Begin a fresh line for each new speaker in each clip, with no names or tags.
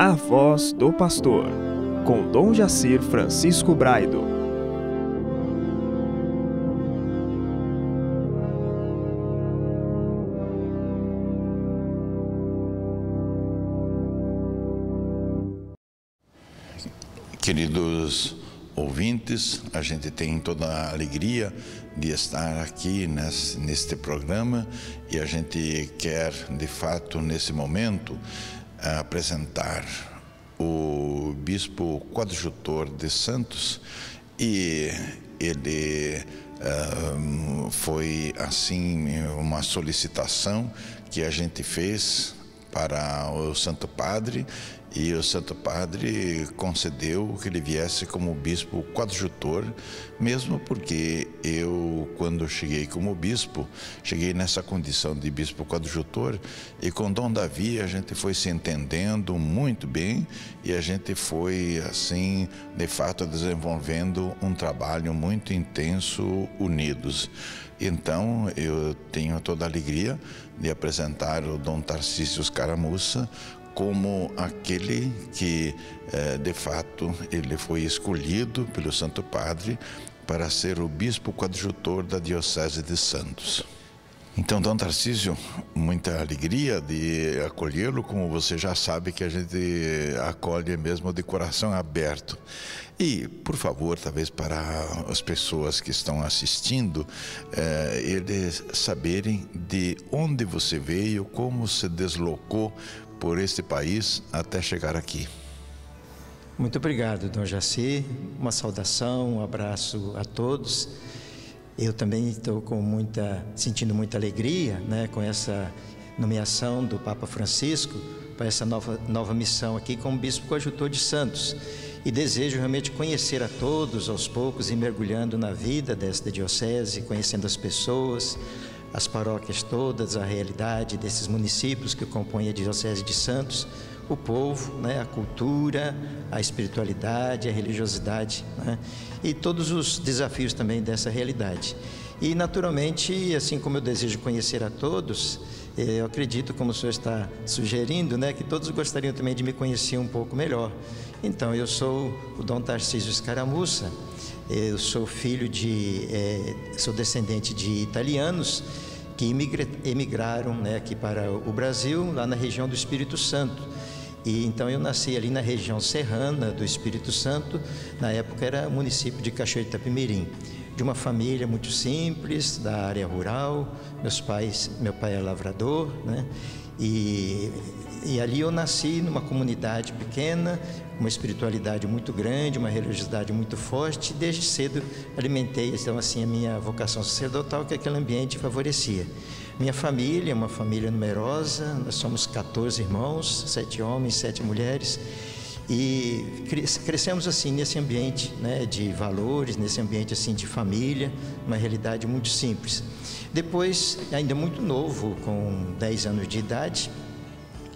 A Voz do Pastor, com Dom Jacir Francisco Braido.
Queridos ouvintes, a gente tem toda a alegria de estar aqui neste programa e a gente quer, de fato, nesse momento, apresentar o Bispo Coadjutor de Santos, e ele foi, assim, uma solicitação que a gente fez para o Santo Padre, e o Santo Padre concedeu que ele viesse como bispo coadjutor, mesmo porque eu, quando cheguei como bispo, cheguei nessa condição de bispo coadjutor, e com Dom Davi a gente foi se entendendo muito bem, e a gente foi, assim, de fato, desenvolvendo um trabalho muito intenso, unidos. Então, eu tenho toda a alegria de apresentar o Dom Tarcísio Escaramuça como aquele que, de fato, ele foi escolhido pelo Santo Padre para ser o bispo coadjutor da Diocese de Santos. Então, Dom Tarcísio, muita alegria de acolhê-lo, como você já sabe que a gente acolhe mesmo de coração aberto. E, por favor, talvez para as pessoas que estão assistindo, eles saberem de onde você veio, como se deslocou por este país até chegar aqui.
Muito obrigado, Dom Jacir. Uma saudação, um abraço a todos. Eu também estou sentindo muita alegria, com essa nomeação do Papa Francisco para essa nova missão aqui como Bispo Coadjutor de Santos. E desejo realmente conhecer a todos aos poucos e mergulhando na vida desta diocese, conhecendo as pessoas, as paróquias todas, a realidade desses municípios que compõem a Diocese de Santos, o povo, a cultura, a espiritualidade, a religiosidade, e todos os desafios também dessa realidade. E, naturalmente, assim como eu desejo conhecer a todos, eu acredito, como o senhor está sugerindo, que todos gostariam também de me conhecer um pouco melhor. Então, eu sou o Dom Tarcísio Escaramuça, eu sou sou descendente de italianos que emigraram aqui para o Brasil, lá na região do Espírito Santo. E então eu nasci ali na região serrana do Espírito Santo, na época era o município de Cachoeiro de Itapemirim, de uma família muito simples, da área rural. Meu pai é lavrador, e ali eu nasci numa comunidade pequena, uma espiritualidade muito grande, uma religiosidade muito forte. Desde cedo alimentei, então, assim, a minha vocação sacerdotal, que aquele ambiente favorecia. Minha família é uma família numerosa, nós somos 14 irmãos, 7 homens, 7 mulheres, e crescemos assim nesse ambiente de valores, nesse ambiente assim de família, uma realidade muito simples. Depois, ainda muito novo, com 10 anos de idade,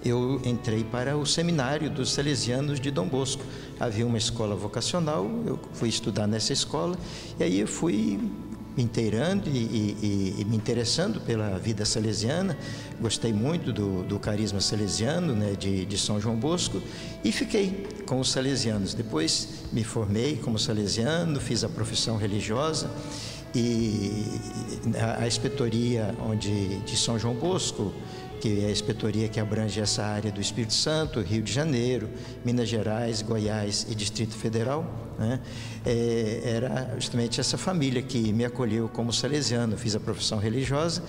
eu entrei para o seminário dos Salesianos de Dom Bosco. Havia uma escola vocacional, eu fui estudar nessa escola, e aí eu fui me inteirando e me interessando pela vida salesiana. Gostei muito do carisma salesiano, de São João Bosco, e fiquei com os salesianos. Depois me formei como salesiano, fiz a profissão religiosa, e a inspetoria de São João Bosco, que é a inspetoria que abrange essa área do Espírito Santo, Rio de Janeiro, Minas Gerais, Goiás e Distrito Federal, era justamente essa família que me acolheu como salesiano. Fiz a profissão religiosa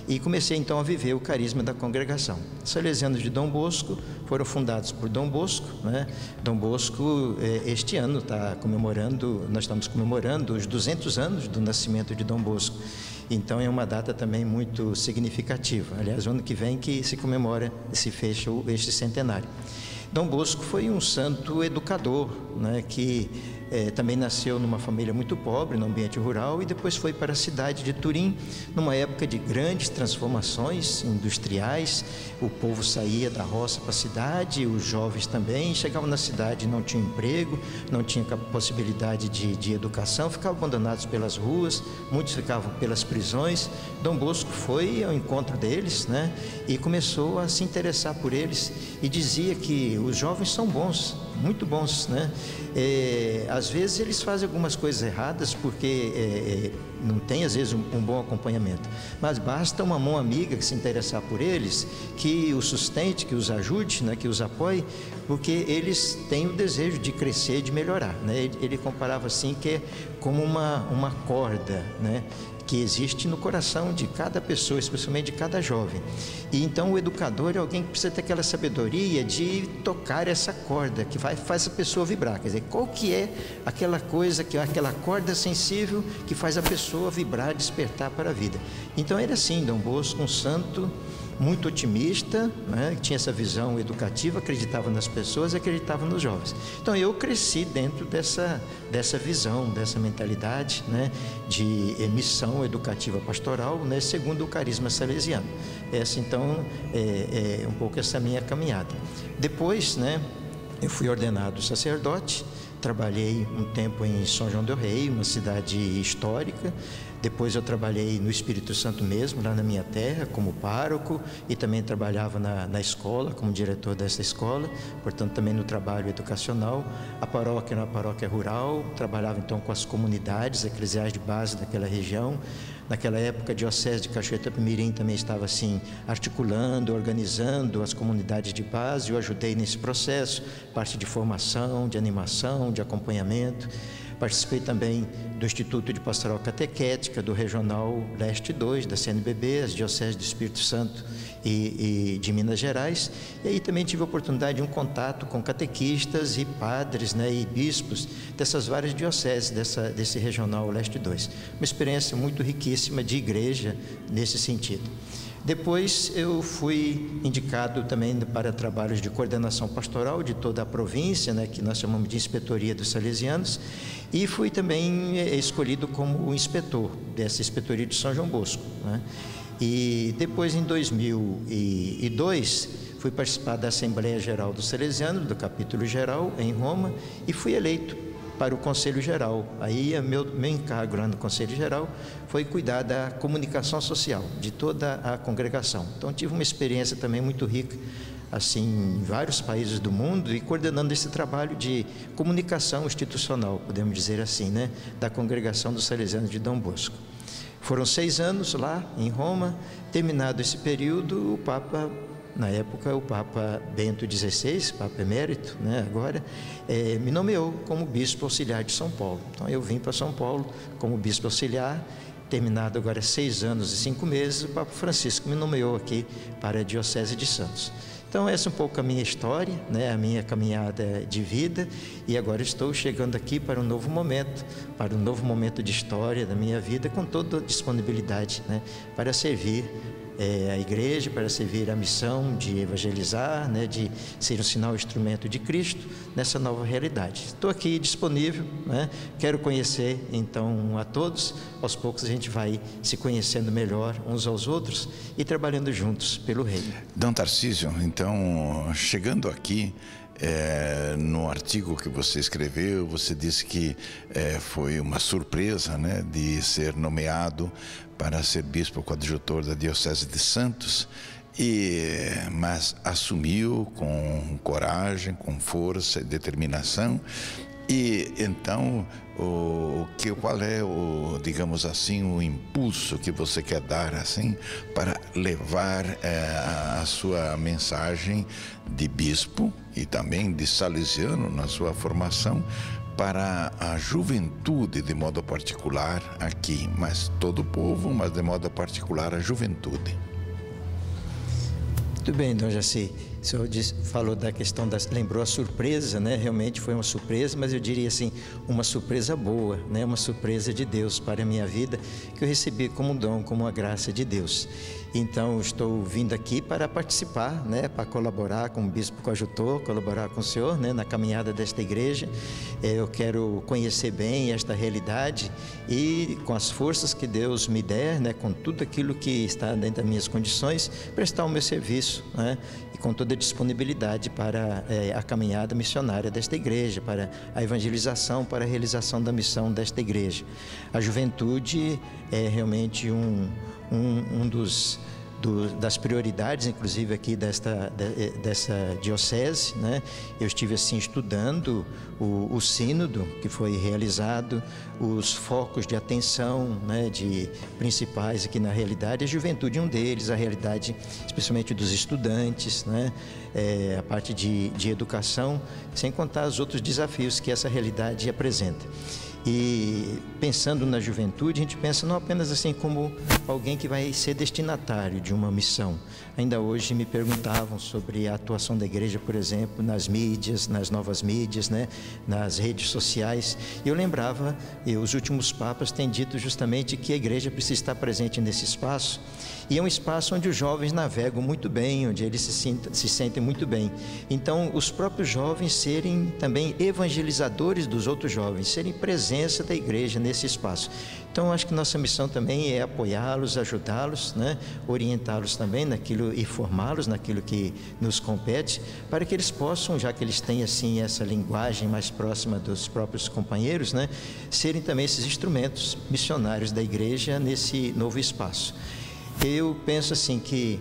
e comecei então a viver o carisma da congregação. Os Salesianos de Dom Bosco foram fundados por Dom Bosco, Dom Bosco, este ano nós estamos comemorando os 200 anos do nascimento de Dom Bosco. Então é uma data também muito significativa. Aliás, o ano que vem que se fecha este centenário. Dom Bosco foi um santo educador, né, que também nasceu numa família muito pobre, no ambiente rural, e depois foi para a cidade de Turim, numa época de grandes transformações industriais. O povo saía da roça para a cidade, os jovens também chegavam na cidade, não tinham emprego, não tinham possibilidade de educação, ficavam abandonados pelas ruas, muitos ficavam pelas prisões. Dom Bosco foi ao encontro deles, né, e começou a se interessar por eles, e dizia que os jovens são bons, muito bons, né? Às vezes eles fazem algumas coisas erradas porque não tem às vezes um bom acompanhamento, mas basta uma mão amiga que se interessar por eles, que os sustente, que os ajude, né, que os apoie, porque eles têm o desejo de crescer, de melhorar, né? Ele comparava assim que é como uma corda, né, que existe no coração de cada pessoa, especialmente de cada jovem. E então o educador é alguém que precisa ter aquela sabedoria de tocar essa corda que faz a pessoa vibrar. Quer dizer, qual que é aquela coisa, que é aquela corda sensível que faz a pessoa vibrar, despertar para a vida. Então era assim, Dom Bosco, um santo muito otimista, né? Tinha essa visão educativa, acreditava nas pessoas e acreditava nos jovens. Então eu cresci dentro dessa visão, dessa mentalidade, né, de missão educativa pastoral, né, segundo o carisma salesiano. Essa então é um pouco essa minha caminhada. Depois, né, eu fui ordenado sacerdote, trabalhei um tempo em São João del Rei, uma cidade histórica. Depois eu trabalhei no Espírito Santo mesmo, lá na minha terra, como pároco, e também trabalhava na escola, como diretor dessa escola, portanto também no trabalho educacional. A paróquia era uma paróquia rural, trabalhava então com as comunidades eclesiais de base daquela região. Naquela época, a Diocese de Cachoeira do Mirim também estava assim, articulando, organizando as comunidades de base. Eu ajudei nesse processo, parte de formação, de animação, de acompanhamento. Participei também do Instituto de Pastoral Catequética, do Regional Leste 2, da CNBB, as Dioceses do Espírito Santo e de Minas Gerais. E aí também tive a oportunidade de um contato com catequistas e padres, né, e bispos dessas várias dioceses desse Regional Leste 2. Uma experiência muito riquíssima de igreja nesse sentido. Depois eu fui indicado também para trabalhos de coordenação pastoral de toda a província, né, que nós chamamos de Inspetoria dos Salesianos, e fui também escolhido como o inspetor dessa Inspetoria de São João Bosco, né? E depois, em 2002, fui participar da Assembleia Geral dos Salesianos, do capítulo geral, em Roma, e fui eleito para o Conselho Geral. Aí meu encargo lá no Conselho Geral foi cuidar da comunicação social de toda a congregação. Então tive uma experiência também muito rica, assim, em vários países do mundo, e coordenando esse trabalho de comunicação institucional, podemos dizer assim, né, da congregação dos Salesianos de Dom Bosco. Foram 6 anos lá em Roma. Terminado esse período, o Papa, na época, o Papa Bento XVI, Papa Emérito, né, agora, me nomeou como Bispo Auxiliar de São Paulo. Então eu vim para São Paulo como Bispo Auxiliar. Terminado agora 6 anos e 5 meses, o Papa Francisco me nomeou aqui para a Diocese de Santos. Então essa é um pouco a minha história, né, a minha caminhada de vida, e agora estou chegando aqui para um novo momento de história da minha vida, com toda a disponibilidade, né, para servir a igreja, para servir a missão de evangelizar, né, de ser um sinal, instrumento de Cristo nessa nova realidade. Estou aqui disponível, né, quero conhecer então a todos. Aos poucos a gente vai se conhecendo melhor uns aos outros e trabalhando juntos pelo reino.
Dom Tarcísio, então, chegando aqui, no artigo que você escreveu, você disse que foi uma surpresa, né, de ser nomeado para ser bispo coadjutor da Diocese de Santos, mas assumiu com coragem, com força e determinação. E então, qual é digamos assim, o impulso que você quer dar assim para levar a sua mensagem de bispo e também de salesiano na sua formação para a juventude de modo particular aqui, mas todo o povo, mas de modo particular a juventude?
Muito bem, Dom Jaci. O senhor falou da questão lembrou a surpresa, né? Realmente foi uma surpresa, mas eu diria assim, uma surpresa boa, né? Uma surpresa de Deus para a minha vida, que eu recebi como um dom, como uma graça de Deus. Então, estou vindo aqui para participar, né? Para colaborar com o Bispo Coadjutor, colaborar com o senhor, né? Na caminhada desta igreja. Eu quero conhecer bem esta realidade e, com as forças que Deus me der, né? Com tudo aquilo que está dentro das minhas condições, prestar o meu serviço, né? E com toda a disponibilidade para a caminhada missionária desta igreja, para a evangelização, para a realização da missão desta igreja. A juventude é realmente um das prioridades, inclusive aqui dessa diocese, né? Eu estive assim estudando o sínodo que foi realizado, os focos de atenção, né, de principais aqui na realidade, a juventude um deles, a realidade especialmente dos estudantes, né? A parte de educação, sem contar os outros desafios que essa realidade apresenta. E pensando na juventude, a gente pensa não apenas assim como alguém que vai ser destinatário de uma missão. Ainda hoje me perguntavam sobre a atuação da igreja, por exemplo, nas mídias, nas novas mídias, né, nas redes sociais. E eu lembrava, os últimos papas têm dito justamente que a igreja precisa estar presente nesse espaço. E é um espaço onde os jovens navegam muito bem, onde eles se sentem muito bem. Então, os próprios jovens serem também evangelizadores dos outros jovens, serem presença da igreja nesse espaço. Então, acho que nossa missão também é apoiá-los, ajudá-los, né? Orientá-los também naquilo e formá-los naquilo que nos compete, para que eles possam, já que eles têm assim essa linguagem mais próxima dos próprios companheiros, né? Serem também esses instrumentos missionários da igreja nesse novo espaço. Eu penso assim que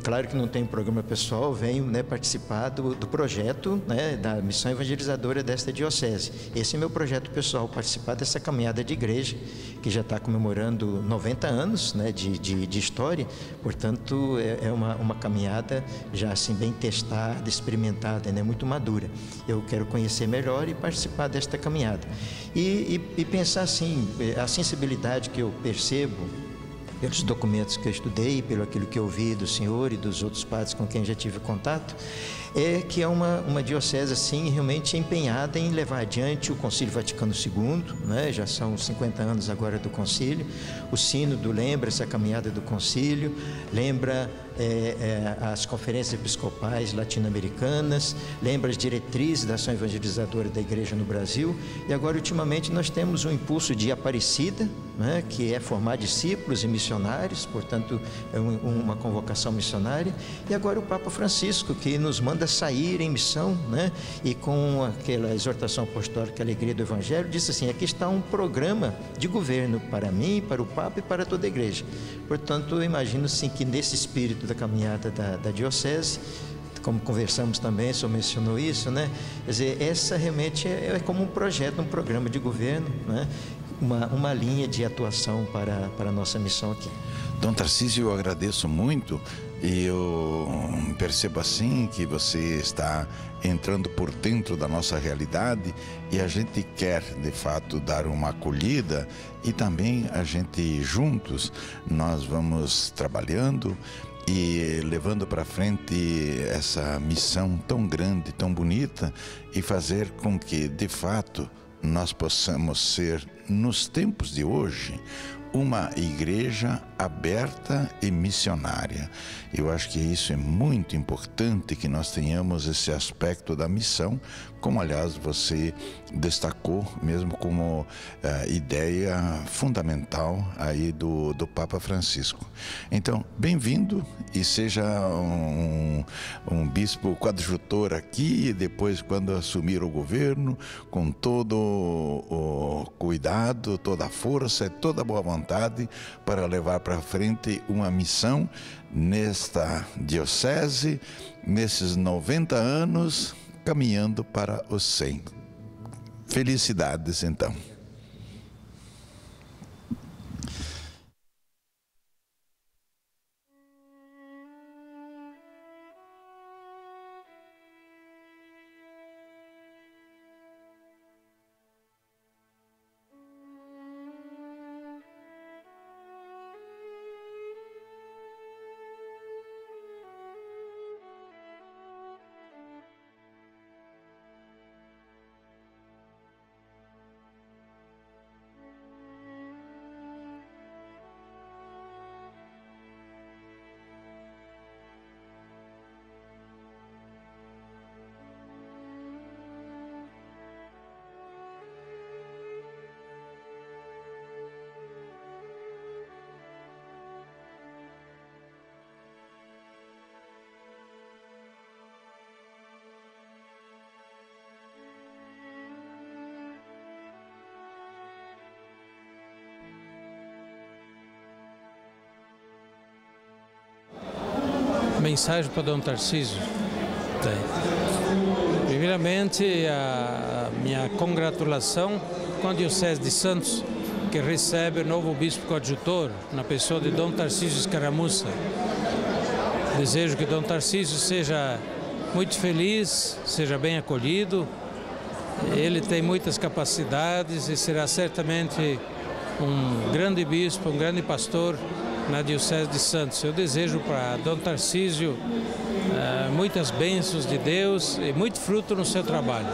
claro que não tenho programa pessoal, venho, né, participar do projeto, né, da missão evangelizadora desta diocese. Esse é meu projeto pessoal, participar dessa caminhada de igreja, que já está comemorando 90 anos, né, de história. Portanto, é uma caminhada já assim bem testada, experimentada, né, muito madura. Eu quero conhecer melhor e participar desta caminhada. E pensar assim, a sensibilidade que eu percebo pelos documentos que eu estudei, pelo aquilo que eu ouvi do senhor e dos outros padres com quem já tive contato, é que é uma diocese assim realmente empenhada em levar adiante o Concílio Vaticano II, né? Já são 50 anos agora do concílio. O sínodo lembra essa caminhada do concílio, lembra as conferências episcopais latino-americanas, lembra as diretrizes da ação evangelizadora da igreja no Brasil. E agora ultimamente nós temos um impulso de Aparecida, né? Que é formar discípulos e missionários, portanto é uma convocação missionária. E agora o Papa Francisco, que nos manda sair em missão, né? E com aquela exortação apostólica, a alegria do Evangelho, disse assim: aqui está um programa de governo para mim, para o Papa e para toda a igreja. Portanto, eu imagino sim que nesse espírito da caminhada da diocese, como conversamos também, o senhor mencionou isso, né? Quer dizer, essa realmente é como um projeto, um programa de governo, né? Uma linha de atuação para a nossa missão aqui.
Dom Tarcísio, eu agradeço muito e eu percebo assim que você está entrando por dentro da nossa realidade e a gente quer de fato dar uma acolhida e também a gente juntos nós vamos trabalhando e levando para frente essa missão tão grande, tão bonita e fazer com que de fato nós possamos ser, nos tempos de hoje, uma igreja aberta e missionária. Eu acho que isso é muito importante, que nós tenhamos esse aspecto da missão, como aliás você destacou mesmo como ideia fundamental aí do Papa Francisco. Então, bem-vindo e seja um bispo coadjutor aqui, e depois quando assumir o governo, com todo o cuidado, toda a força e toda a boa vontade para levar para frente uma missão nesta diocese, nesses 90 anos, caminhando para os 100. Felicidades, então.
Mensagem para Dom Tarcísio? Tem. Primeiramente, a minha congratulação com a Diocese de Santos, que recebe o novo bispo coadjutor, na pessoa de Dom Tarcísio Escaramuça. Desejo que Dom Tarcísio seja muito feliz, seja bem acolhido. Ele tem muitas capacidades e será certamente um grande bispo, um grande pastor na Diocese de Santos. Eu desejo para Dom Tarcísio muitas bênçãos de Deus e muito fruto no seu trabalho.